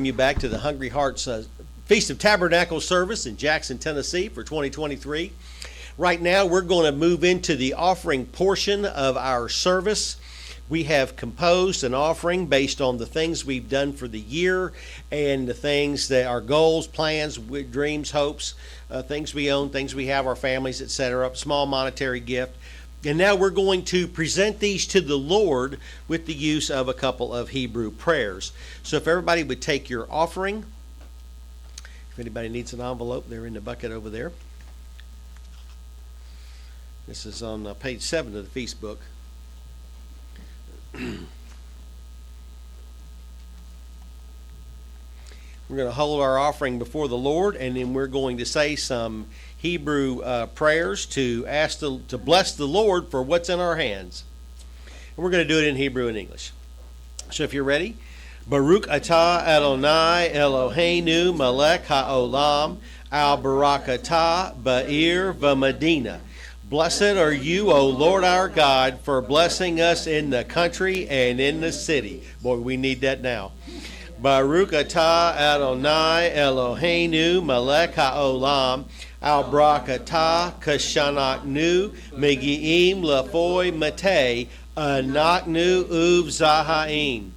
You back to the Hungry Hearts Feast of Tabernacles service in Jackson, Tennessee for 2023. Right now we're going to move into the offering portion of our service. We have composed an offering based on the things we've done for the year and the things that our goals, plans, dreams, hopes, things we own, things we have, our families, etc., small monetary gift. And now we're going to present these to the Lord with the use of a couple of Hebrew prayers. So if everybody would take your offering, if anybody needs an envelope, they're in the bucket over there. This is on page 7 of the feast book. We're going to hold our offering before the Lord, and then we're going to say some Hebrew prayers to ask to bless the Lord for what's in our hands. And we're going to do it in Hebrew and English. So if you're ready, Baruch atah Adonai Eloheinu melech haolam al barakatah ba'ir v'medina. Blessed are you, O Lord our God, for blessing us in the country and in the city. Boy, we need that now. Baruch atah Adonai Eloheinu melech haolam al barakatah kashanaknu megi'im lafoi mate anaknu uv zahaim.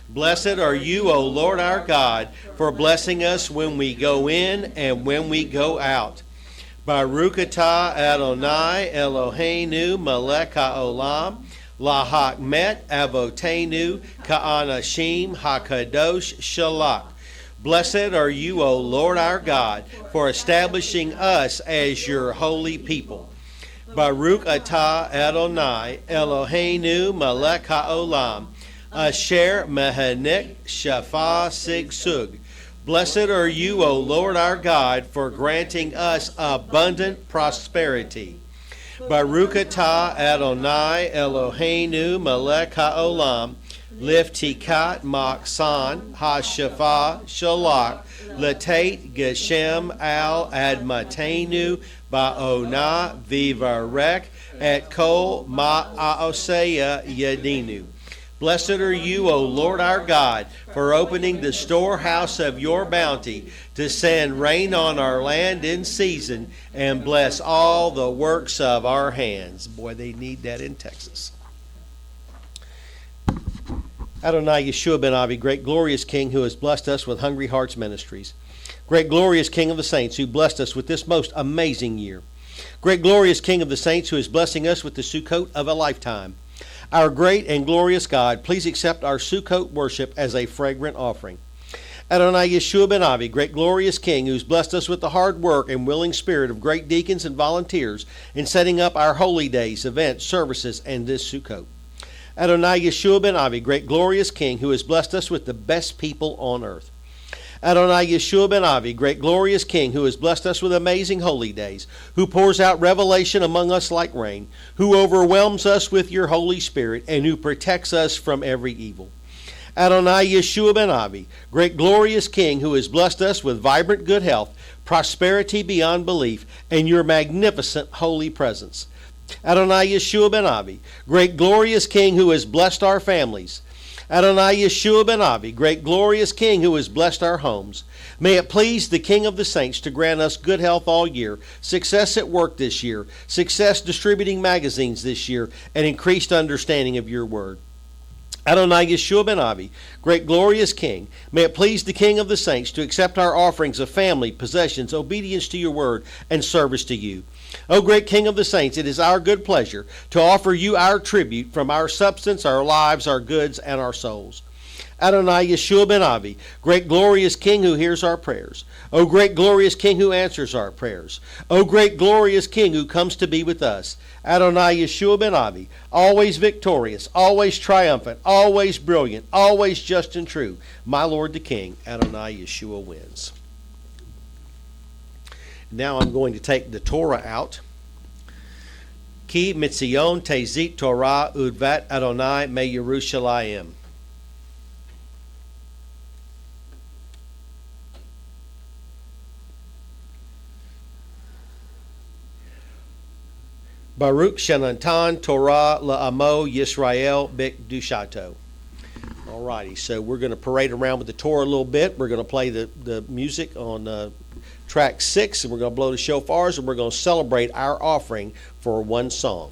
Blessed are you, O Lord our God, for blessing us when we go in and when we go out. Baruch atah Adonai Eloheinu melech haolam lahakmet avotenu ka'anashim hakadosh shalach. Blessed are you, O Lord our God, for establishing us as your holy people. Baruch atah Adonai Eloheinu melech haolam asher mehanik shafa sigsug. Blessed are you, O Lord our God, for granting us abundant prosperity. Baruch atah Adonai Eloheinu melech haolam liftikat maksan hashafa shalach latate geshem al admatenu ba'ona vivarek et kol ma'aosea yedinu. Blessed are you, O Lord our God, for opening the storehouse of your bounty to send rain on our land in season and bless all the works of our hands. Boy, they need that in Texas. Adonai Yeshua ben Avi, great glorious King who has blessed us with Hungry Hearts Ministries. Great glorious King of the saints who blessed us with this most amazing year. Great glorious King of the saints who is blessing us with the Sukkot of a lifetime. Our great and glorious God, please accept our Sukkot worship as a fragrant offering. Adonai Yeshua ben Avi, great glorious King, who's blessed us with the hard work and willing spirit of great deacons and volunteers in setting up our holy days, events, services, and this Sukkot. Adonai Yeshua ben Avi, great glorious King, who has blessed us with the best people on earth. Adonai Yeshua ben Avi, great glorious King, who has blessed us with amazing holy days, who pours out revelation among us like rain, who overwhelms us with your Holy Spirit, and who protects us from every evil. Adonai Yeshua ben Avi, great glorious King, who has blessed us with vibrant good health, prosperity beyond belief, and your magnificent holy presence. Adonai Yeshua ben Avi, great glorious King, who has blessed our families. Adonai Yeshua ben Avi, great glorious King who has blessed our homes. May it please the King of the saints to grant us good health all year, success at work this year, success distributing magazines this year, and increased understanding of your word. Adonai Yeshua ben Avi, great glorious King, may it please the King of the saints to accept our offerings of family, possessions, obedience to your word, and service to you. O great King of the saints, it is our good pleasure to offer you our tribute from our substance, our lives, our goods, and our souls. Adonai Yeshua ben Avi, great glorious King who hears our prayers. O great glorious King who answers our prayers. O great glorious King who comes to be with us. Adonai Yeshua ben Avi, always victorious, always triumphant, always brilliant, always just and true. My Lord the King, Adonai Yeshua wins. Now I'm going to take the Torah out. Ki mitzion tezit Torah udvat Adonai me Yerushalayim. Baruch Shenantan Torah La'amo Yisrael Bik Dushato. All Alrighty, so we're going to parade around with the Torah a little bit. We're going to play the music on track 6, and we're going to blow the shofars, and we're going to celebrate our offering for one song.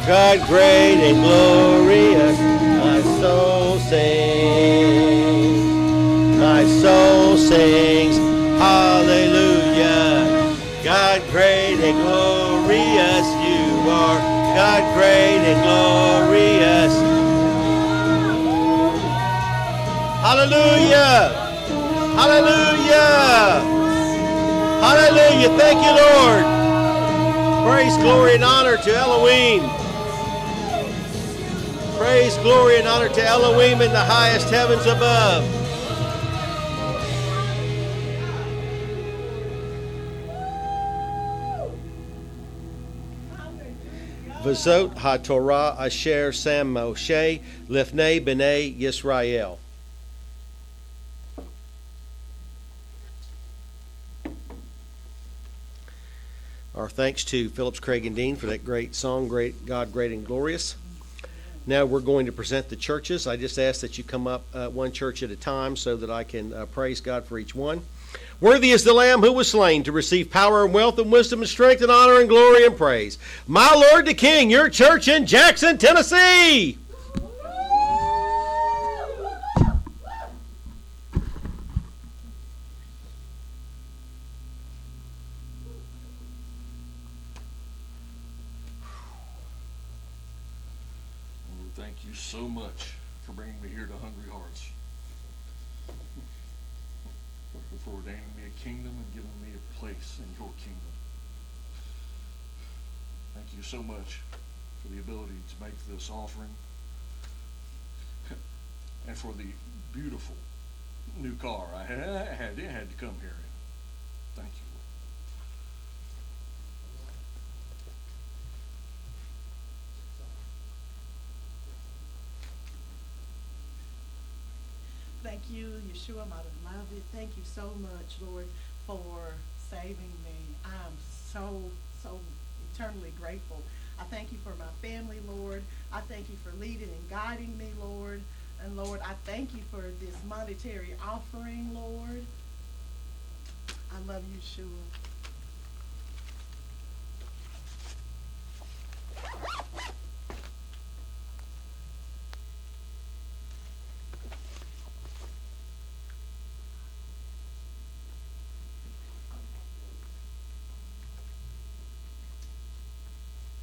God great and glorious, my soul sings. My soul sings, hallelujah. God great and glorious you are. God great and glorious. Hallelujah. Hallelujah. Hallelujah. Thank you, Lord. Praise, glory, and honor to Elohim. Praise, glory, and honor to Elohim in the highest heavens above. Vazot HaTorah Asher Sam Moshe Lifnei B'nai Yisrael. Our thanks to Phillips, Craig, and Dean for that great song, Great God, Great and Glorious. Now we're going to present the churches. I just ask that you come up one church at a time so that I can praise God for each one. Worthy is the Lamb who was slain to receive power and wealth and wisdom and strength and honor and glory and praise. My Lord the King, your church in Jackson, Tennessee. Thank you so much for bringing me here to Hungry Hearts. For ordaining me a kingdom and giving me a place in your kingdom. Thank you so much for the ability to make this offering and for the beautiful new car I had to come here in. Thank you. Thank you, Yeshua, my beloved. Thank you so much, Lord, for saving me. I am so eternally grateful. I thank you for my family, Lord. I thank you for leading and guiding me, Lord. And Lord, I thank you for this monetary offering, Lord. I love you, Yeshua.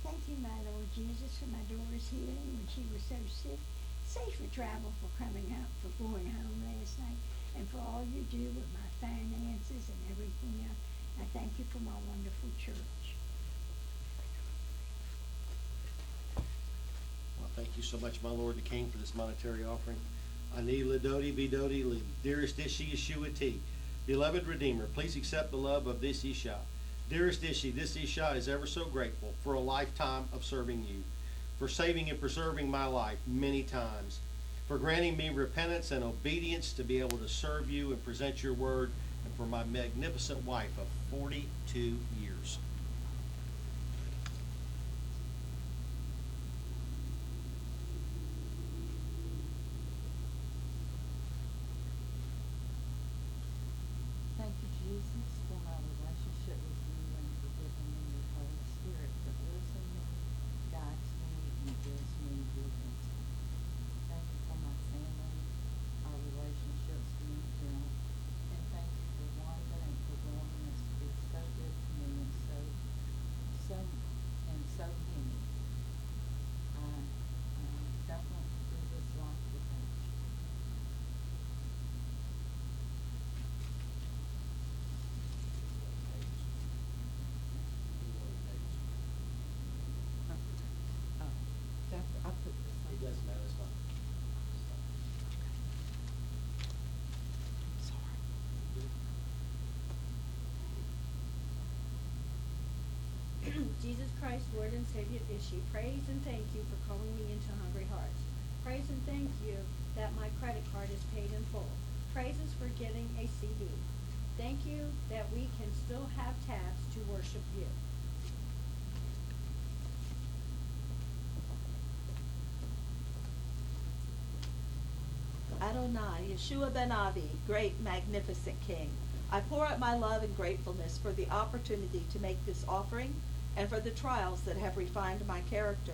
Thank you, my Lord Jesus, for my daughter's healing when she was so sick. Safe for travel, for coming out, for going home last night, and for all you do with my finances and everything else. I thank you for my wonderful church. Well, thank you so much, my Lord the King, for this monetary offering. Ani Ladodi Bidodi Li, dearest Ishi Yeshua T, beloved Redeemer, please accept the love of this Isha. Dearest Ishi, this Isha is ever so grateful for a lifetime of serving you, for saving and preserving my life many times, for granting me repentance and obedience to be able to serve you and present your word, and for my magnificent wife of 42 years. Thank you, Jesus, for my relationship with you and for giving me your Holy Spirit that lives in me, guides me, and gives me your wisdom. Thank you for my family, our relationships being built, and thank you for Wanda and for willingness to be so good to me and so many. I don't want to do this life without you. I put this on. It doesn't matter, it's fine. Sorry. Jesus Christ, Lord and Savior Ishi, praise and thank you for calling me into Hungry Hearts. Praise and thank you that my credit card is paid in full. Praises for getting a CD. Thank you that we can still have tabs to worship you. Adonai, Yeshua ben Avi, great, magnificent King. I pour out my love and gratefulness for the opportunity to make this offering and for the trials that have refined my character.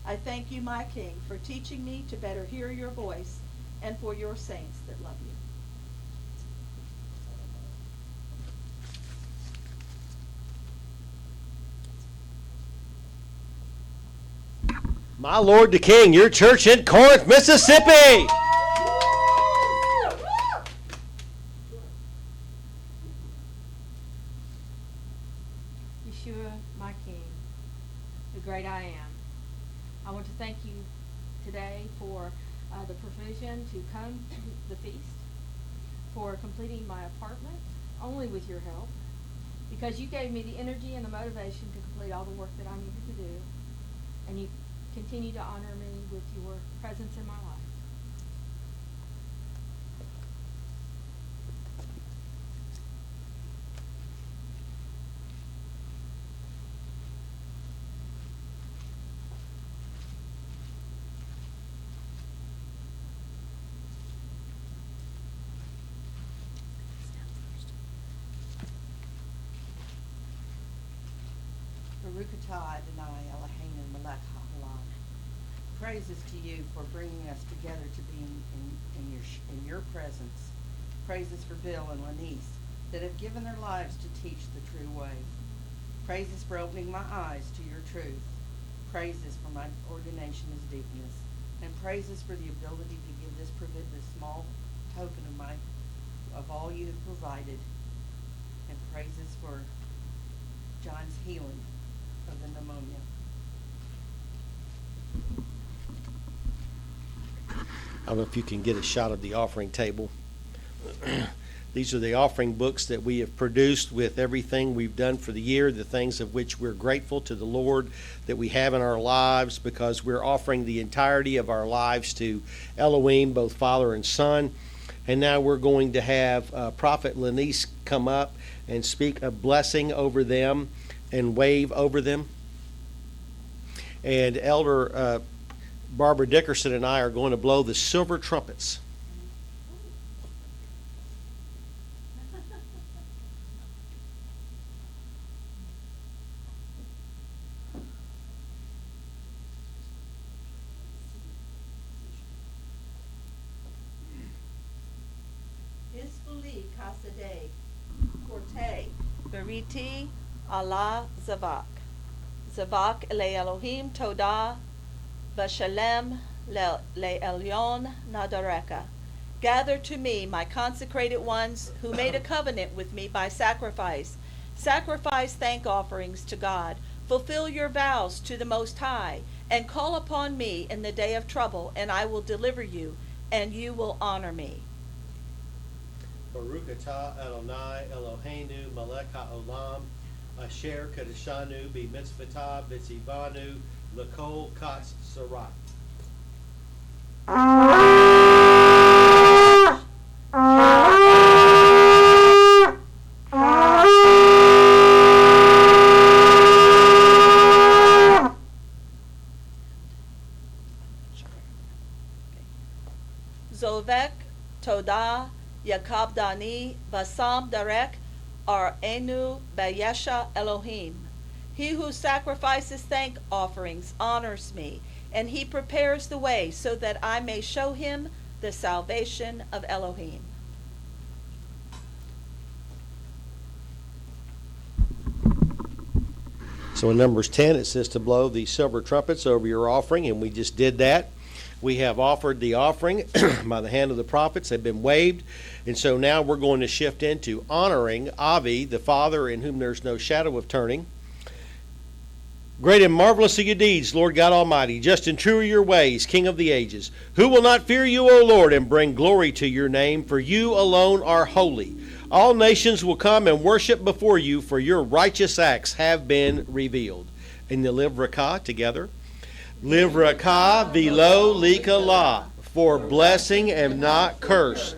I thank you, my King, for teaching me to better hear your voice and for your saints that love you. My Lord the King, your church in Corinth, Mississippi. Yeshua, my King, the great I am. I want to thank you today for the provision to come to the feast, for completing my apartment, only with your help, because you gave me the energy and the motivation to complete all the work that I needed to do. and you continue to honor me with your presence in my life. Pt2 Adonai Eloheinu melech haolam. Praises to you for bringing us together to be in your presence. Praises for Bill and Lanice that have given their lives to teach the true way. Praises for opening my eyes to your truth. Praises for my ordination as deaconess. And praises for the ability to give this small token of all you have provided. And praises for John's healing of the pneumonia. I don't know if you can get a shot of the offering table. These are the offering books that we have produced with everything we've done for the year, the things of which we're grateful to the Lord that we have in our lives, because we're offering the entirety of our lives to Elohim, both Father and Son. And now we're going to have Prophet Lanice come up and speak a blessing over them and wave over them. And Elder Barbara Dickerson and I are going to blow the silver trumpets. Isfuli Kasadeh, Forte, Beriti, Allah Zavak. Zavak le Elohim Todah, Vashalem le Elyon Nadareka. Gather to me, my consecrated ones, who made a covenant with me by sacrifice. Sacrifice thank offerings to God. Fulfill your vows to the Most High, and call upon me in the day of trouble, and I will deliver you, and you will honor me. Baruch atah Adonai Eloheinu melech haolam asher kadeshanu b'mitzvotah v'tzivanu l'kol katz sarat. Zovek Todah Yakab Dani Basam Darek Ar Enu Bayesha Elohim. He who sacrifices thank offerings honors me, and he prepares the way so that I may show him the salvation of Elohim. So in Numbers 10 it says to blow the silver trumpets over your offering, and we just did that. We have offered the offering by the hand of the prophets. They've been waved. And so now we're going to shift into honoring Avi, the Father in whom there's no shadow of turning. Great and marvelous are your deeds, Lord God Almighty. Just and true are your ways, King of the ages. Who will not fear you, O Lord, and bring glory to your name? For you alone are holy. All nations will come and worship before you, for your righteous acts have been revealed. And the Liv Rakah together. Liv Rakah velo lika la, for blessing and not curse.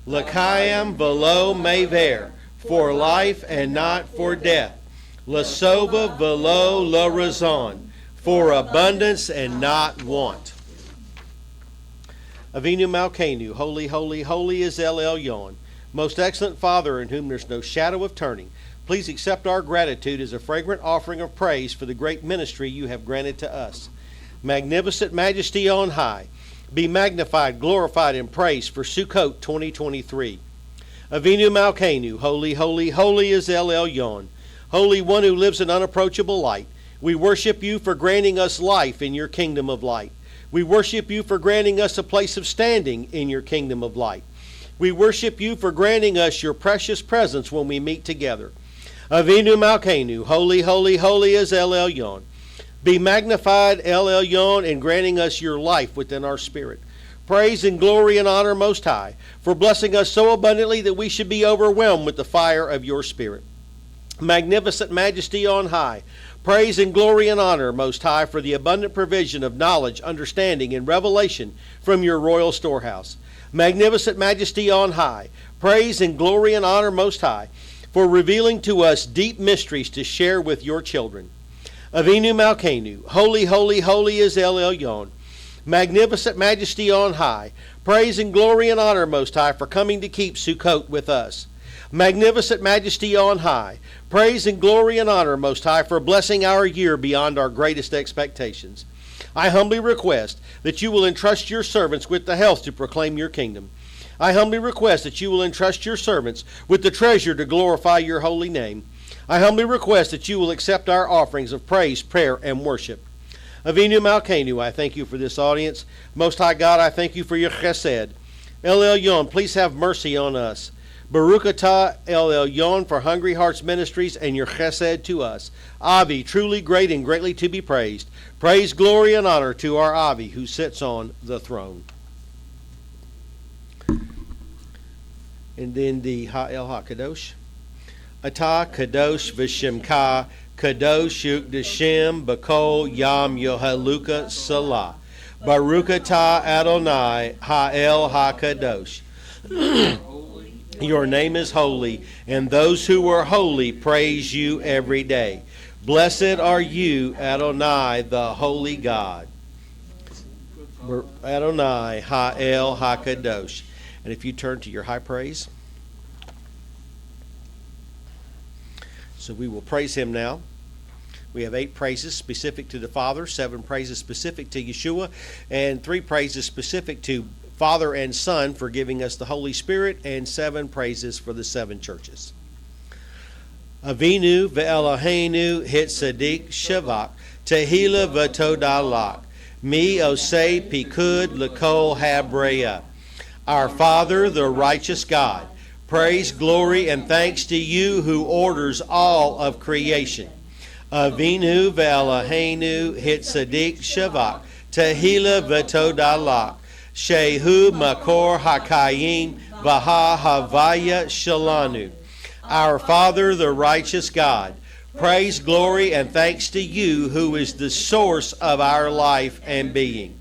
Lakayam velo mever, for life and not for death. Lasova velo la razon, for abundance and not want. Avinu Malkeinu, holy, holy, holy is El Elyon. Most excellent Father in whom there's no shadow of turning. Please accept our gratitude as a fragrant offering of praise for the great ministry you have granted to us. Magnificent Majesty on high, be magnified, glorified, and praised for Sukkot 2023. Avinu Malkeinu, holy, holy, holy is El Elyon. Holy One who lives in unapproachable light, we worship you for granting us life in your kingdom of light. We worship you for granting us a place of standing in your kingdom of light. We worship you for granting us your precious presence when we meet together. Avinu Malkeinu, holy, holy, holy is El Elyon. Be magnified, El Elyon, in granting us your life within our spirit. Praise and glory and honor most high, for blessing us so abundantly that we should be overwhelmed with the fire of your spirit. Magnificent Majesty on high, Praise and glory and honor, Most High, for the abundant provision of knowledge, understanding, and revelation from your royal storehouse. Magnificent majesty on high, praise and glory and honor, Most High, for revealing to us deep mysteries to share with your children. Avinu Malkeinu, holy, holy, holy is El Elyon. Magnificent majesty on high, praise and glory and honor, Most High, for coming to keep Sukkot with us. Magnificent majesty on high, praise and glory and honor, Most High, for blessing our year beyond our greatest expectations. I humbly request that you will entrust your servants with the health to proclaim your kingdom. I humbly request that you will entrust your servants with the treasure to glorify your holy name. I humbly request that you will accept our offerings of praise, prayer, and worship. Avinu Malkeinu, I thank you for this audience. Most High God, I thank you for your chesed. El Elyon, please have mercy on us. Baruch atah El Elyon for Hungry Hearts Ministries and your chesed to us. Avi, truly great and greatly to be praised. Praise, glory, and honor to our Avi who sits on the throne. And then the Ha'el HaKadosh. Atah Kadosh V'Shemka Kadosh Yukdashem Bakol Yam Yohaluka Salah. Baruch atah Adonai Ha'el HaKadosh. Your name is holy, and those who are holy praise you every day. Blessed are you, Adonai, the holy God. Adonai Ha'el HaKadosh. And if you turn to your high praise. So we will praise him now. We have 8 praises specific to the Father, 7 praises specific to Yeshua, and 3 praises specific to Father and Son for giving us the Holy Spirit, and 7 praises for the 7 churches. Avinu ve'Eloheinu hitzadik shavak tehila v'todalak mi osei pikud l'kol habreya. Our Father, the righteous God, praise, glory, and thanks to you who orders all of creation. Avinu ve'Eloheinu hitzadik shavak tehila v'todalak shehu makor hakayim v'ha havaya shalanu. Our Father, the righteous God, praise, glory, and thanks to you who is the source of our life and being.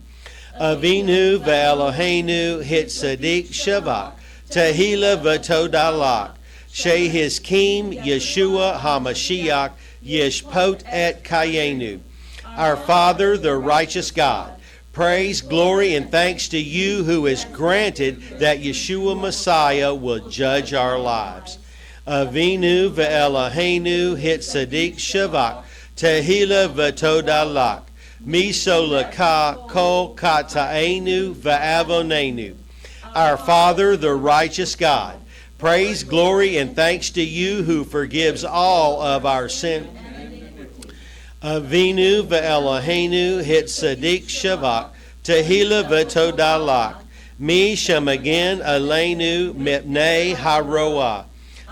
Avinu ve'Eloheinu hitzadik shavak tehila v'todalak shehizkim Yeshua HaMashiach yishpot et kayenu. Our Father, the righteous God, praise, glory, and thanks to you who has granted that Yeshua Messiah will judge our lives. Avinu ve'Eloheinu hitzadik shavak tehila v'todalak misolaka kol kata'enu ve'avonenu. Our Father, the righteous God, praise, glory, and thanks to you who forgives all of our sin. Avinu ve'Eloheinu hitzadik shavak tehila v'todalak mi shemagen aleinu mipnei haroah.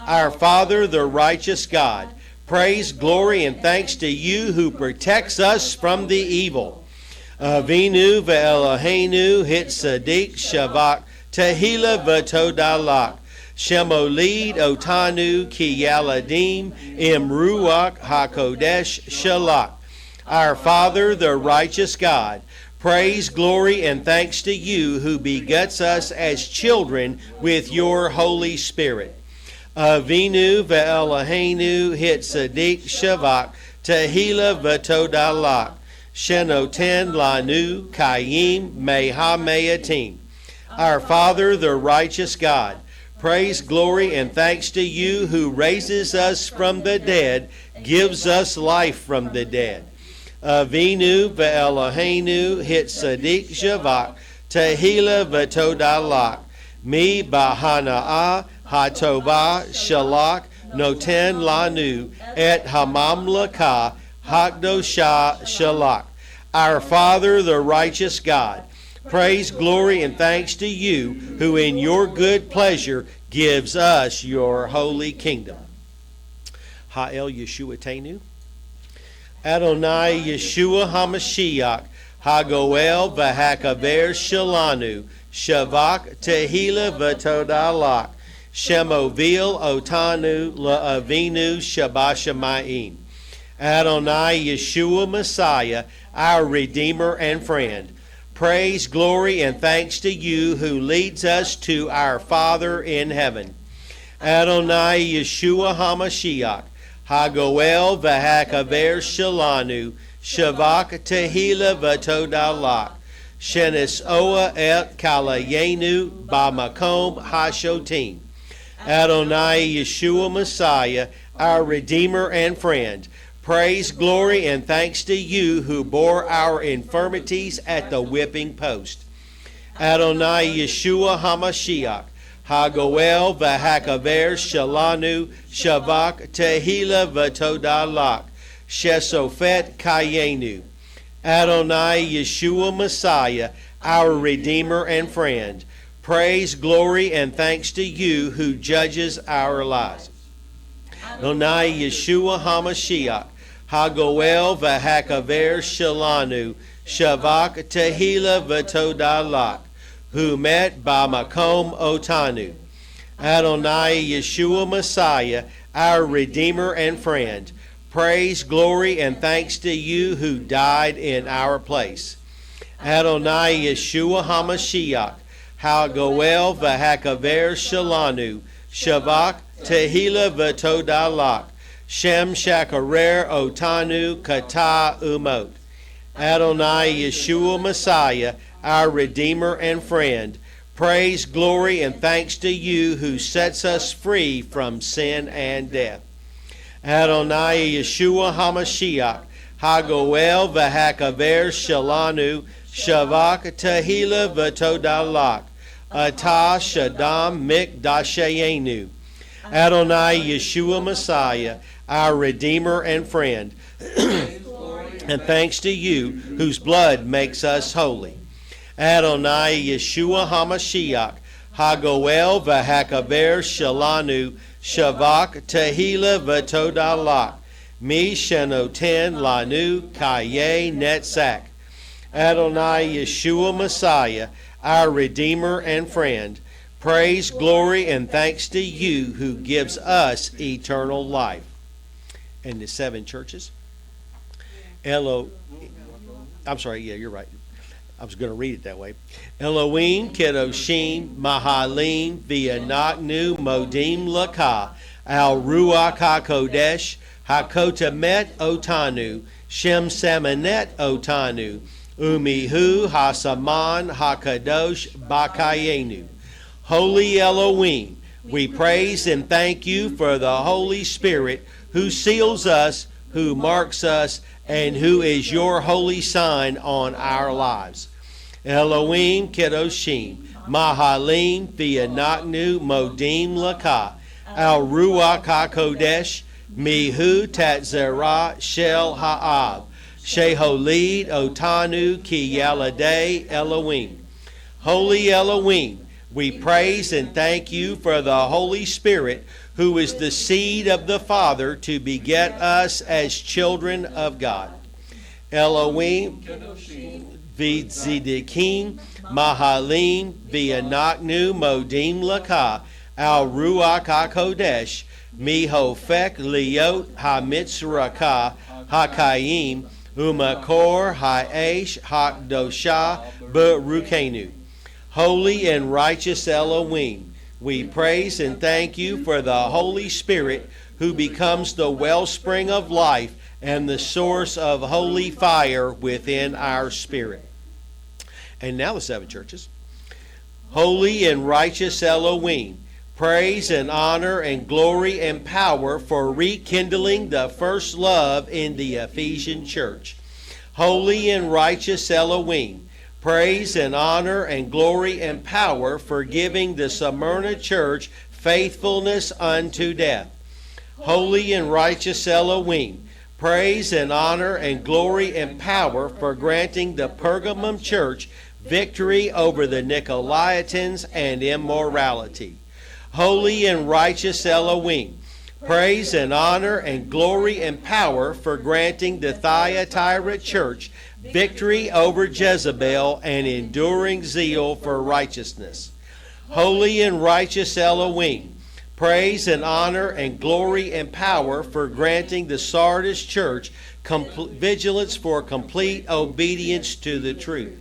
Our Father, the righteous God, praise, glory, and thanks to you who protects us from the evil. Avinu ve'Eloheinu hitzadik shavak tehila v'todalak shemolid otanu ki yaladim im ruach hakodesh shalak. Our Father, the righteous God, praise, glory, and thanks to you who begets us as children with your Holy Spirit. Avinu ve'Eloheinu hitzadik shavak tehila v'todalak shenoten lanu kayim meha meyatim. Our Father, the righteous God, praise, glory, and thanks to you who raises us from the dead, gives us life from the dead. Avinu ve'Eloheinu hitzadik shavak tehila v'todalak mi bahana'ah hatova shalak noten lanu et hamamlaka hakdosha shalak. Our Father, the righteous God, praise, glory, and thanks to you who in your good pleasure gives us your holy kingdom. Ha'el Yeshua Tenu. Adonai Yeshua HaMashiach Hagoel v'Hakaver Shalanu Shavak Tehila v'Todalak Shemovil Otanu La'avinu Shabashamayim. Adonai Yeshua Messiah, our Redeemer and friend. Praise, glory, and thanks to you who leads us to our Father in heaven. Adonai Yeshua HaMashiach, Hagoel v'hakaver shalanu, Shavak tehila v'todalak, Shenis oa et kalayenu b'makom hashotim. Adonai Yeshua Messiah, our Redeemer and friend. Praise, glory, and thanks to you who bore our infirmities at the whipping post. Adonai Yeshua HaMashiach, Hagoel v'hakaver shalanu, Shavak tehila v'todalak, Shesofet kayenu. Adonai Yeshua Messiah, our Redeemer and friend. Praise, glory, and thanks to you who judges our lives. Adonai Yeshua HaMashiach, Hagoel v'hakaver shalanu, Shavak tehila v'todalak, who met b'makom otanu. Adonai Yeshua Messiah, our Redeemer and friend. Praise, glory, and thanks to you who died in our place. Adonai Yeshua HaMashiach, Hagoel v'hakaver shalanu, Shavak tehila v'todalak, Shem shakarer otanu kata umot. Adonai Yeshua Messiah, our Redeemer and friend. Praise, glory, and thanks to you who sets us free from sin and death. Adonai Yeshua HaMashiach, Hagoel v'hakaver shalanu, Shavak tehila v'todalak, Atah shadam mikdashayenu. Adonai Yeshua Messiah, our Redeemer and friend. And thanks to you whose blood makes us holy. Adonai Yeshua HaMashiach, Hagoel v'hakaver shalanu, Shavak tehila v'todalak, Mi shenoten lanu kaye netzak. Adonai Yeshua Messiah, our Redeemer and friend. Praise, glory, and thanks to you who gives us eternal life. And the seven churches. I'm sorry, yeah, you're right. I was going to read it that way. Elohim, Kedoshim, Mahalim, V'yanaknu, Modim Lakah, Al Ruach HaKodesh, Hakotamet Otanu, Shem Samanet Otanu, Umihu Hasaman HaKadosh Bakayenu. Holy Elohim, we praise and thank you for the Holy Spirit who seals us, who marks us, and who is your holy sign on our lives. Elohim Kedoshim, Mahalim V'yanaknu Modim Lakah, Al Ruach HaKodesh, Mihu Tatzerah Shel Ha'av, Sheholid Otanu Ki Yaladei Elohim. Holy Elohim, we praise and thank you for the Holy Spirit who is the seed of the Father to beget us as children of God. Elohim V'tzidikim Mahalim V'yanaknu Modim Lakah, Al Ruach HaKodesh, Mihofek Liot HaMitzrakah HaKayim, Umakor Ha'esh Hakdosha Berukenu. Holy and righteous Elohim, we praise and thank you for the Holy Spirit who becomes the wellspring of life and the source of holy fire within our spirit. And now the seven churches. Holy and righteous Elohim, praise and honor and glory and power for rekindling the first love in the Ephesian church. Holy and righteous Elohim, praise and honor and glory and power for giving the Smyrna church faithfulness unto death. Holy and righteous Elohim, praise and honor and glory and power for granting the Pergamum church victory over the Nicolaitans and immorality. Holy and righteous Elohim, praise and honor and glory and power for granting the Thyatira church victory over Jezebel and enduring zeal for righteousness. Holy and righteous Elohim, praise and honor and glory and power for granting the Sardis church vigilance for complete obedience to the truth.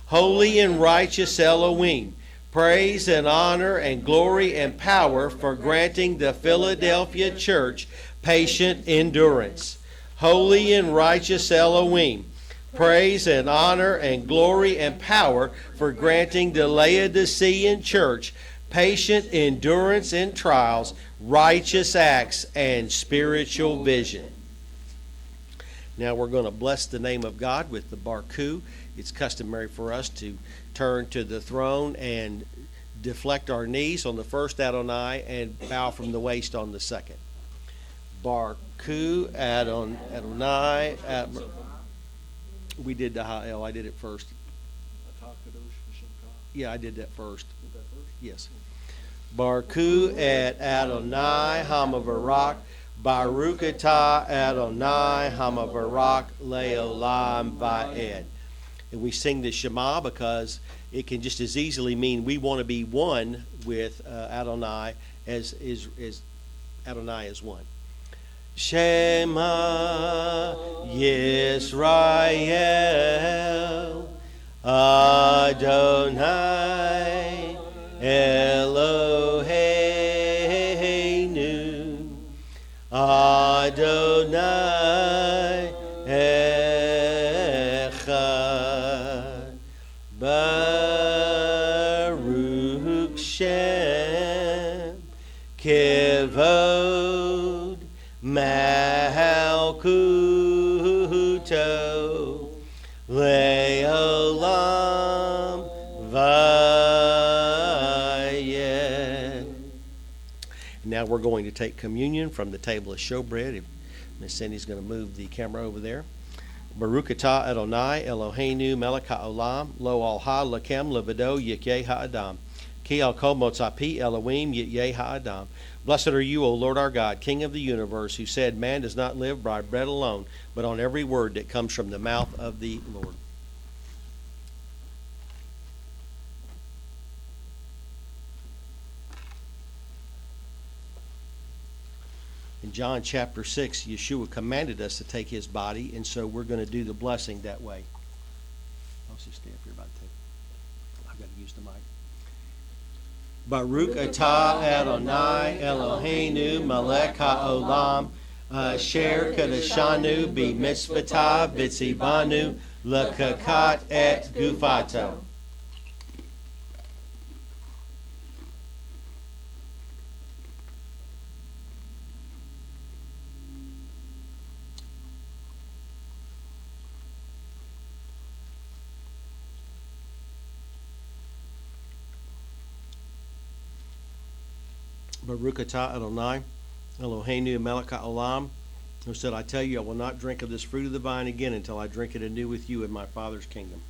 Holy and righteous Elohim, praise and honor and glory and power for granting the Philadelphia church patient endurance. Holy and righteous Elohim, praise and honor and glory and power for granting the Laodicean church patient endurance in trials, righteous acts, and spiritual vision. Now we're going to bless the name of God with the Barku. It's customary for us to turn to the throne and deflect our knees on the first Adonai and bow from the waist on the second. Barku Adonai. We did the Ha'el. I did it first. Yeah, I did that first. Yes. Barku et Adonai Hamavarak, Baruch atah Adonai Hamavarak Leolam Va'ed. And we sing the Shema because it can just as easily mean we want to be one with Adonai as Adonai is one. Shema Yisrael Adonai Eloheinu Adonai Echad Baruch Shem Kivod Malkuto Leolam Vayed. Now we're going to take communion from the table of showbread. Miss Cindy's going to move the camera over there. Baruch atah Adonai Eloheinu melech haolam lo al ha lakem levado yikyeh ha'adam ki al kol motzapi Elohim yikyeh ha'adam. Blessed are you, O Lord our God, King of the universe, who said, man does not live by bread alone, but on every word that comes from the mouth of the Lord. In John chapter 6, Yeshua commanded us to take his body, and so we're going to do the blessing that way. I'll just stay up here by the table. I've got to use the mic. Baruch atah Adonai Eloheinu melech haolam asher kadeshanu b'mitzvotah v'tzivanu l'kakat et gufato. Baruch atah Adonai Eloheinu melech haolam, who said, I tell you, I will not drink of this fruit of the vine again until I drink it anew with you in my Father's kingdom.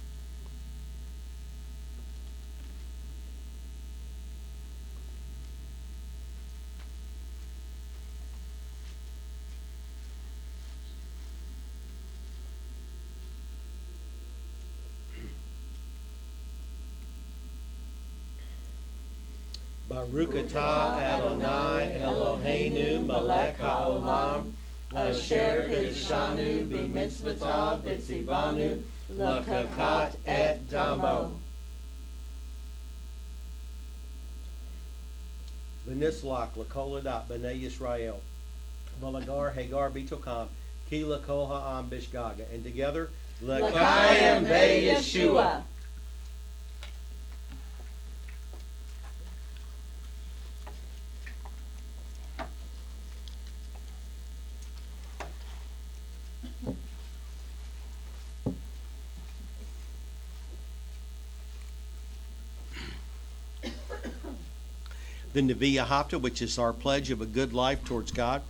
Baruch atah Adonai Eloheinu melech haolam asher kadeshanu b'mitzvotah v'tzivanu l'kakat et damo. V'nislach l'kol adat b'nei Yisrael v'lagar hagar b'tokam ki l'kol ha'am bishgaga. And together, l'kayim be'Yeshua. Then the V'ahavta, which is our pledge of a good life towards God.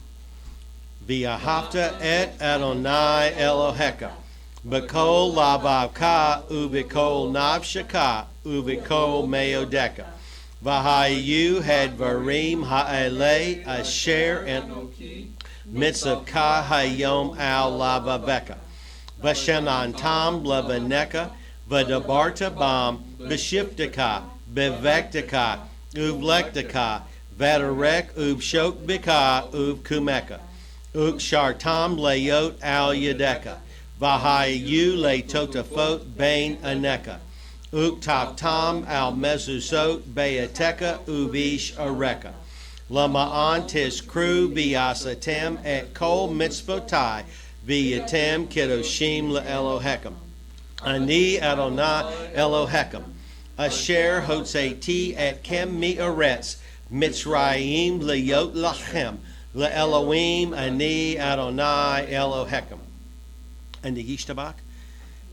V'ahavta et Adonai Elohecha, b'kol lavavka u'b'kol nafshaka u'b'kol meodeka. V'hayu hadvarim ha'elei asher and mitzvka hayom al lavaveka. V'shenantam lavaneka v'dabarta bam b'shiftika b'vektika Uvlektika, Vadarek ub shok bika ub kumeka. Uk shartam layot al yadeka. Vahayu le totafot bain aneka. Uk tam al mezuzot beateka ubish areka. Lama antis kru biasatem et kol mitzvotai viatem kedoshim le Elohechem. Ani Adonai Elohechem. Asher hotzeti et kem mi aretz Mitzrayim leyot lachem le Elohim ani Adonai Elohechem. And the Yishtabak?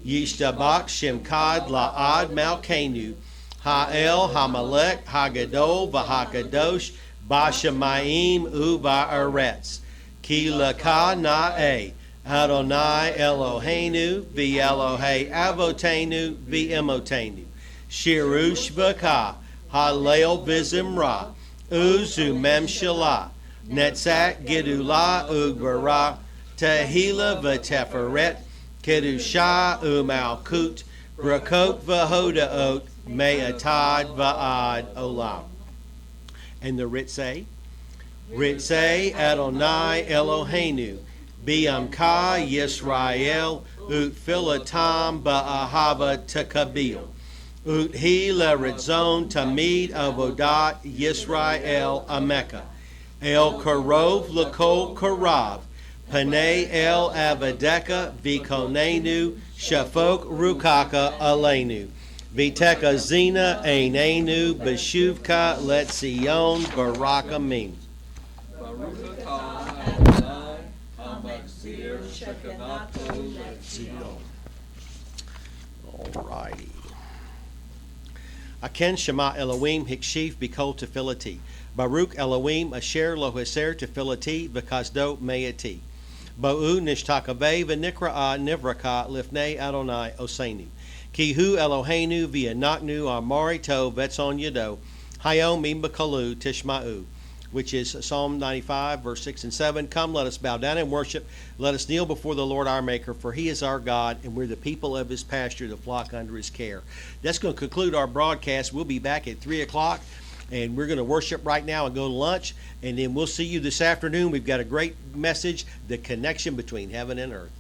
Yishtabak Shemkad la'ad malkenu ha'el ha'malek ha'gadol v'ha'kadosh ba'shamayim u'ba'aretz ki laka na'e Adonai Eloheinu v'Elohei avotenu v'emotenu Shirush Baka, Halel Vizimra, Uzu Memshalah, Netzak Gidula Ugbara, Tehila V'Teferet, Kedusha Umalkut, Brakot V'Hodaot, Me'atad V'ad Olam. And the Ritzay? Ritzay Adonai Eloheinu, Biamka Yisrael, Utfilatam Ba'ahava Tekabil. Ut hi leritzon tamid avodat Yisrael ameka. El karov lekol karav. Panei el avadeka vikonenu shafok rukaka alenu. Viteka zina einenu beshuvka letzion barakamin. Baruch atah Adonai hamaxir shekanato letzion. All righty. Aken Shema Elohim Hikshif Bikol Tefillati. Baruch Elohim Asher Loheser Tefillati V'Kasdo Me'ati. Bo'u Nishtakaveh V'Nikra'a Nivraka Lifnei Adonai Osenu. Ki hu Eloheinu V'Yanaknu Amari To Vetzon Yado. Hayom Im B'Kalu Tishma'u. Which is Psalm 95, verse 6 and 7. Come, let us bow down and worship. Let us kneel before the Lord our Maker, for he is our God, and we're the people of his pasture, the flock under his care. That's going to conclude our broadcast. We'll be back at 3 o'clock, and we're going to worship right now and go to lunch, and then we'll see you this afternoon. We've got a great message, the connection between heaven and earth.